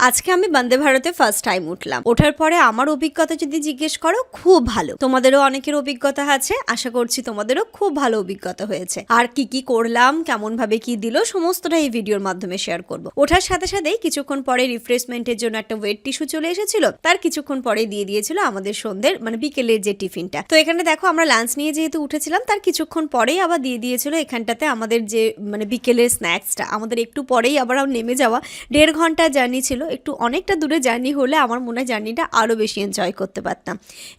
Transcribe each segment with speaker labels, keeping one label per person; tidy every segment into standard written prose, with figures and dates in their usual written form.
Speaker 1: আজকে আমি বন্দে ভারতে ফার্স্ট টাইম উঠলাম। ওঠার পরে আমার অভিজ্ঞতা যদি জিজ্ঞেস করো, খুব ভালো। তোমাদেরও অনেকের অভিজ্ঞতা আছে, আশা করছি তোমাদেরও খুব ভালো অভিজ্ঞতা হয়েছে। আর কি কি করলাম, কেমন ভাবে কি দিল, সমস্তটা এই ভিডিওর মাধ্যমে শেয়ার করব। ওঠার সাথে সাথেই কিছুক্ষণ পরে রিফ্রেশমেন্টের জন্য একটা ওয়েট টিস্যু চলে এসেছিল, তার কিছুক্ষণ পরে দিয়ে দিয়েছিল আমাদের সন্ধ্যের মানে বিকেলের যে টিফিনটা। তো এখানে দেখো আমরা লাঞ্চ নিয়ে যেহেতু উঠেছিলাম, তার কিছুক্ষণ পরেই আবার দিয়ে দিয়েছিল এখানটাতে আমাদের যে মানে বিকেলের স্ন্যাক্সটা। আমাদের একটু পরেই আবার নেমে যাওয়া, 1.5 ঘন্টা জার্নি ছিল। একটু অনেকটা দূরে জার্নি হলে আমার মনে হয় জার্নিটা আরও বেশি এনজয় করতে পারতাম।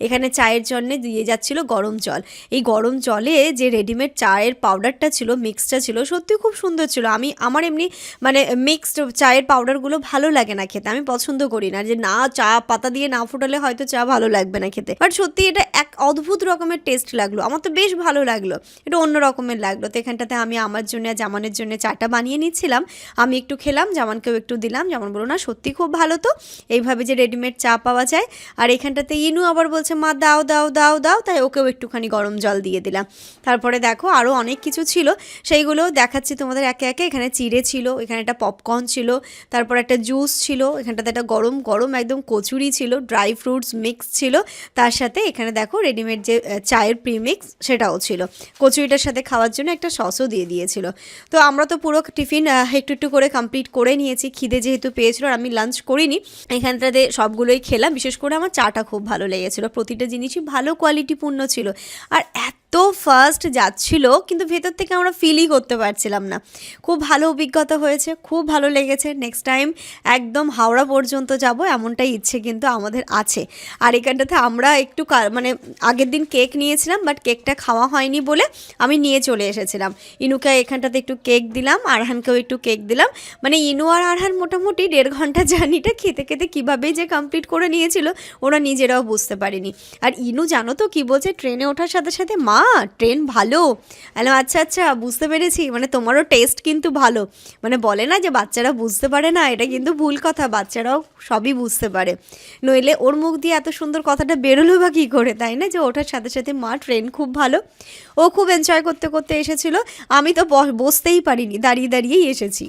Speaker 1: এখানে চায়ের জন্য দিয়ে যাচ্ছিল গরম জল। এই গরম জলে যে রেডিমেড চায়ের পাউডারটা ছিল, মিক্সটা ছিল, সত্যি খুব সুন্দর ছিল। আমার এমনি মানে মিক্সড চায়ের পাউডারগুলো ভালো লাগে না খেতে, আমি পছন্দ করি না। যে না চা পাতা দিয়ে না ফোটালে হয়তো চা ভালো লাগবে না খেতে, বাট সত্যি এটা এক অদ্ভুত রকমের টেস্ট লাগলো। আমার তো বেশ ভালো লাগলো, এটা অন্য রকমের লাগলো। তো এখানটাতে আমি আমার জন্য জামানের জন্য চাটা বানিয়ে নিচ্ছিলাম। আমি একটু খেলাম, জামানকেও একটু দিলাম। যেমন বলো না সত্যি খুব ভালো। তো এইভাবে যে রেডিমেড চা পাওয়া যায়। আর এখানটাতে ইনু আবার বলছে মা দাও দাও দাও দাও, তাই ওকেও একটুখানি গরম জল দিয়ে দিলাম। তারপরে দেখো আরও অনেক কিছু ছিল, সেইগুলোও দেখাচ্ছি তোমাদের একে একে। এখানে চিড়ে ছিল, এখানে একটা পপকর্ন ছিল, তারপর একটা জুস ছিল, এখানটাতে একটা গরম গরম একদম কচুরি ছিল, ড্রাই ফ্রুটস মিক্স ছিল। তার সাথে এখানে দেখো রেডিমেড যে চায়ের প্রিমিক্স সেটাও ছিল। কচুরিটার সাথে খাওয়ার জন্য একটা সসও দিয়ে দিয়েছিল। তো আমরা তো পুরো টিফিন একটু একটু করে কমপ্লিট করে নিয়েছি, খিদে যেহেতু পেয়েছিল। আর আমি লাঞ্চ করিনি, এখানটাতে সবগুলোই খেলাম। বিশেষ করে আমার চাটা খুব ভালো লেগেছিলো, প্রতিটা জিনিসই ভালো কোয়ালিটিপূর্ণ ছিল। আর এত ফাস্ট যাচ্ছিল, কিন্তু ভেতর থেকে আমরা ফিলই করতে পারছিলাম না। খুব ভালো অভিজ্ঞতা হয়েছে, খুব ভালো লেগেছে। নেক্সট টাইম একদম হাওড়া পর্যন্ত যাব, এমনটাই ইচ্ছে কিন্তু আমাদের আছে। আর এখানটাতে আমরা একটু মানে আগের দিন কেক নিয়েছিলাম, বাট কেকটা খাওয়া হয়নি বলে আমি নিয়ে চলে এসেছিলাম। ইনুকে এখানটাতে একটু কেক দিলাম, আরহানকেও একটু কেক দিলাম। মানে ইনু আর আরহান মোটামুটি 1.5 ঘন্টা জার্নিটা খেতে খেতে কীভাবেই যে কমপ্লিট করে নিয়েছিল ওরা নিজেরাও বুঝতে পারেনি। আর ইনু জানো তো কী বলছে, ট্রেনে ওঠার সাথে সাথে মা ট্রেন ভালো। আচ্ছা আচ্ছা বুঝতে পেরেছি, মানে তোমারও টেস্ট কিন্তু ভালো। মানে বলে না যে বাচ্চারা বুঝতে পারে না, এটা কিন্তু ভুল কথা, বাচ্চারাও সবই বুঝতে পারে। নইলে ওর মুখ দিয়ে এত সুন্দর কথাটা বেরোলো বা কী করে, তাই না? যে ওঠার সাথে সাথে মা ট্রেন খুব ভালো। ও খুব এনজয় করতে করতে এসেছিলো, আমি তো বসতেই পারিনি, দাঁড়িয়ে দাঁড়িয়েই এসেছি।